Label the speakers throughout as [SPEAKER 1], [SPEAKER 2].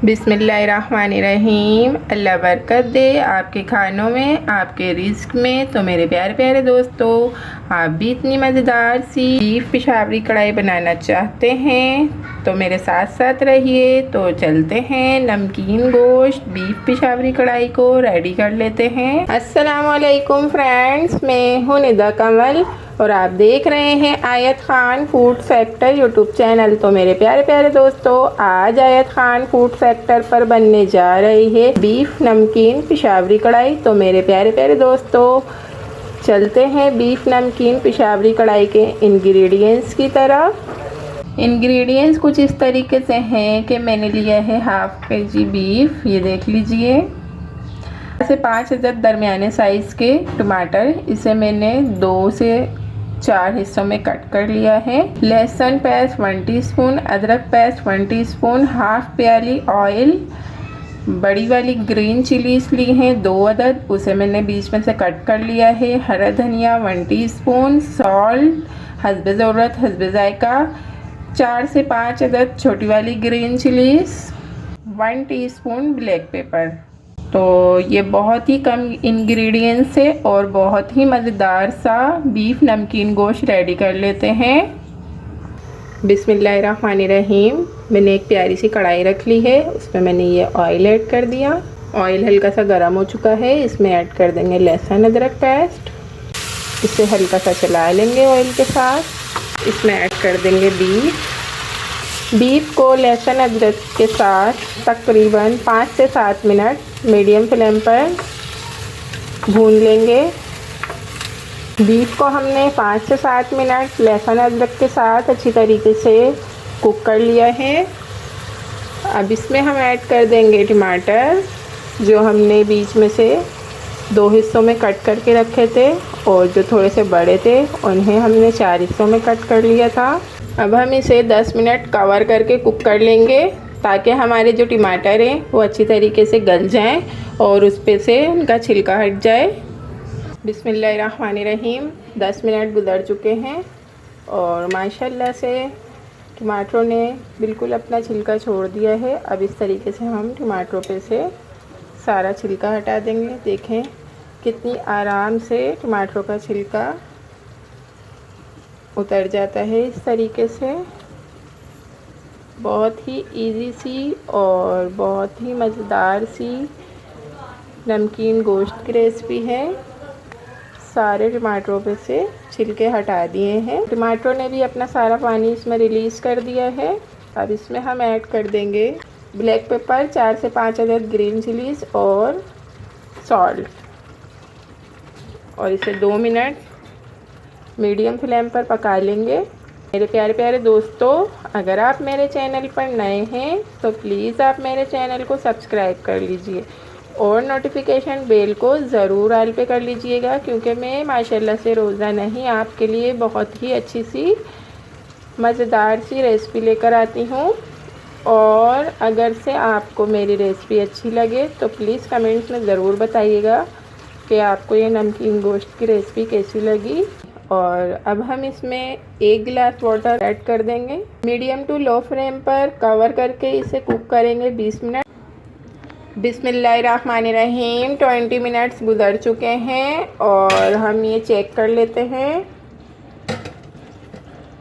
[SPEAKER 1] बिस्मिल्लाहिर्रहमानिर्रहीम। अल्लाह बरकत दे आपके खानों में, आपके रिस्क में। तो मेरे प्यारे प्यारे दोस्तों, आप भी इतनी मज़ेदार सी बीफ पेशावरी कढ़ाई बनाना चाहते हैं तो मेरे साथ साथ रहिए। तो चलते हैं नमकीन गोश्त बीफ पेशावरी कढ़ाई को रेडी कर लेते हैं। अस्सलाम वालेकुम फ्रेंड्स, मैं हूँ निदा कमल और आप देख रहे हैं आयत Khan food factor YouTube channel. तो मेरे प्यारे प्यारे दोस्तों, आज आयत खान फूड फैक्टर पर बनने जा रही है बीफ नमकीन पेशावरी कढ़ाई। तो मेरे प्यारे प्यारे दोस्तों, चलते हैं बीफ नमकीन पेशावरी कढ़ाई के इंग्रेडिएंट्स की तरफ। इंग्रेडिएंट्स कुछ इस तरीके से हैं कि मैंने लिया है हाफ kg बीफ, ये देख लीजिए। से 5 अदद दरमियाने साइज़ के टमाटर, इसे मैंने 2 से 4 हिस्सों में कट कर लिया है। लहसुन पेस्ट 1 टीस्पून, अदरक पेस्ट 1 टीस्पून, हाफ प्याली ऑयल। बड़ी वाली ग्रीन चिलीज ली हैं 2 अदद, उसे मैंने बीच में से कट कर लिया है। हरा धनिया 1 टीस्पून, सॉल्ट हस्बे ज़रूरत हस्बे जायका। 4 से 5 अदद छोटी वाली green chillies, 1 teaspoon black pepper. तो ये बहुत ही कम इंग्रेडिएंट्स है और बहुत ही मज़ेदार सा बीफ नमकीन गोश्त रेडी कर लेते हैं। बिस्मिल्लाहिर्रहमानिर्रहीम। मैंने एक प्यारी सी कढ़ाई रख ली है, उसमें मैंने ये ऑयल ऐड कर दिया। ऑयल हल्का सा गर्म हो चुका है, इसमें ऐड कर देंगे लहसुन अदरक पेस्ट। इसे हल्का सा चला लेंगे ऑयल के साथ। इसमें ऐड कर देंगे बीफ को लहसुन अदरक के साथ तकरीबन 5 से 7 मिनट मीडियम फ्लेम पर भून लेंगे। बीफ को हमने 5 से 7 मिनट लहसुन अदरक के साथ अच्छी तरीके से कुक कर लिया है। अब इसमें हम ऐड कर देंगे टमाटर, जो हमने बीच में से 2 हिस्सों में कट करके रखे थे और जो थोड़े से बड़े थे उन्हें हमने 4 हिस्सों में कट कर लिया था। अब हम इसे 10 मिनट कवर करके कुक कर लेंगे ताकि हमारे जो टमाटर हैं वो अच्छी तरीके से गल जाएं और उस पे से उनका छिलका हट जाए। बिस्मिल्लाहिर्रहमानिर्रहीम। 10 मिनट गुजर चुके हैं और माशाल्लाह से टमाटरों ने बिल्कुल अपना छिलका छोड़ दिया है। अब इस तरीके से हम टमाटरों पे से सारा छिलका हटा देंगे। देखें कितनी आराम से टमाटरों का छिलका उतर जाता है इस तरीके से। बहुत ही इजी सी और बहुत ही मज़ेदार सी नमकीन गोश्त की रेसिपी है। सारे टमाटरों पे से छिलके हटा दिए हैं। टमाटरों ने भी अपना सारा पानी इसमें रिलीज़ कर दिया है। अब इसमें हम ऐड कर देंगे ब्लैक पेपर 4 से 5 अदद, ग्रीन चिलीज़ और सॉल्ट, और इसे 2 मिनट मीडियम फ्लेम पर पका लेंगे। मेरे प्यारे प्यारे दोस्तों, अगर आप मेरे चैनल पर नए हैं तो प्लीज़ आप मेरे चैनल को सब्सक्राइब कर लीजिए और नोटिफिकेशन बेल को ज़रूर ऑल पे कर लीजिएगा, क्योंकि मैं माशाल्लाह से रोज़ाना ही आपके लिए बहुत ही अच्छी सी मज़ेदार सी रेसिपी लेकर आती हूँ। और अगर से आपको मेरी रेसिपी अच्छी लगे तो प्लीज़ कमेंट्स में ज़रूर बताइएगा कि आपको ये नमकीन गोश्त की रेसिपी कैसी लगी। और अब हम इसमें 1 गिलास वाटर ऐड कर देंगे। मीडियम टू लो फ्लेम पर कवर करके इसे कुक करेंगे 20 मिनट। बिस्मिल्लाहिर्रहमानिर्रहीम। 20 मिनट्स गुजर चुके हैं और हम ये चेक कर लेते हैं।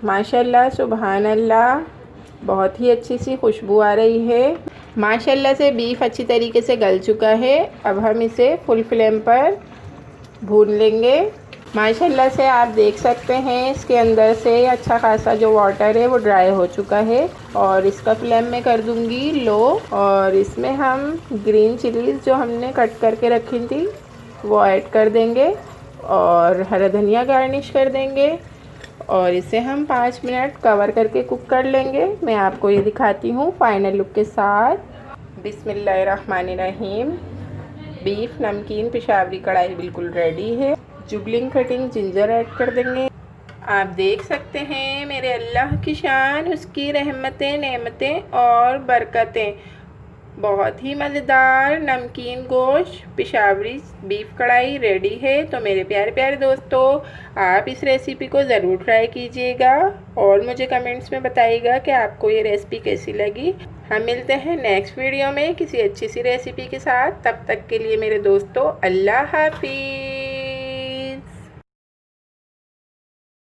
[SPEAKER 1] माशाल्लाह सुबहान अल्लाह, बहुत ही अच्छी सी खुशबू आ रही है। माशाल्लाह से बीफ अच्छी तरीके से गल चुका है। अब हम इसे फुल फ्लेम पर भून लेंगे। माशाल्लाह से आप देख सकते हैं इसके अंदर से अच्छा खासा जो वाटर है वो ड्राई हो चुका है। और इसका फ्लेम मैं कर दूंगी लो, और इसमें हम ग्रीन चिलीज़ जो हमने कट करके रखी थी वो ऐड कर देंगे और हरा धनिया गार्निश कर देंगे और इसे हम 5 मिनट कवर करके कुक कर लेंगे। मैं आपको ये दिखाती हूँ फाइनल लुक के साथ। बिस्मिल्लाहिर्रहमानिर्रहीम। बीफ नमकीन पेशावरी कढ़ाई बिल्कुल रेडी है। जुगलिंग कटिंग जिंजर ऐड कर देंगे। आप देख सकते हैं मेरे अल्लाह की शान, उसकी रहमतें, नेमतें और बरकतें। बहुत ही मज़ेदार नमकीन गोश्त पिशावरी बीफ कढ़ाई रेडी है। तो मेरे प्यारे प्यारे दोस्तों, आप इस रेसिपी को ज़रूर ट्राई कीजिएगा और मुझे कमेंट्स में बताइएगा कि आपको ये रेसिपी कैसी लगी। हम मिलते हैं नेक्स्ट वीडियो में किसी अच्छी सी रेसिपी के साथ। तब तक के लिए मेरे दोस्तों, अल्लाह हाफिज़।